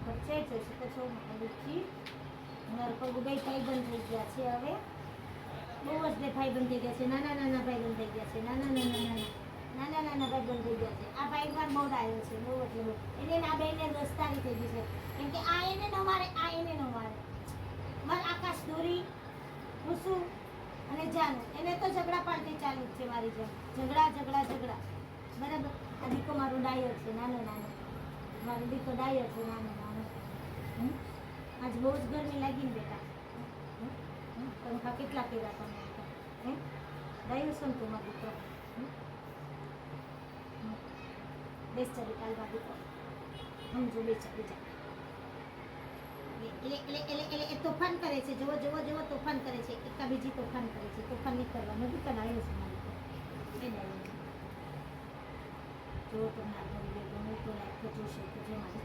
પર છે જોઈ શકો છો મારી મારા પગ બે ભાઈબંધ થઈ ગયા છે હવે બહુ જ બે ભાઈબંધ થઈ ગયા છે નાના નાના ભાઈબંધ થઈ ગયા છે નાના નાના ભાઈબંધ થઈ ગયા છે આ ભાઈબંધ બહુ ડાયો છે બહુ એટલે બહુ એને આ બેને દોસ્તારી થઈ ગઈ છે કેમ કે આ એને ન મારે આ એને ન મારે મારે આકાશ દોરી કુસુમ અને જાનું એને તો ઝઘડા પાડતી ચાલુ જ છે મારી જેમ ઝઘડા બરાબર આ દીકો મારો ડાયો છે નાનો મારો દીકો ડાયો છે નાનો આજ બહુ જ ગરમી લાગી ને બેટા પંખા કેટલા કર્યા તમે ડાયો છો ને તું મારો દીકરો બેસ ચાલી કાલમાં દીકો સમજો બેચા એટલે તોફાન કરે છે જુઓ તોફાન કરે છે એકા બીજી તોફાન કરે છે તોફાન નહીં કરવાનું બી કરાયો છે મારી તો એ ડાયો જો તમને આ વિડીયો ગમે તો લાઈક કરજો શેર કરજો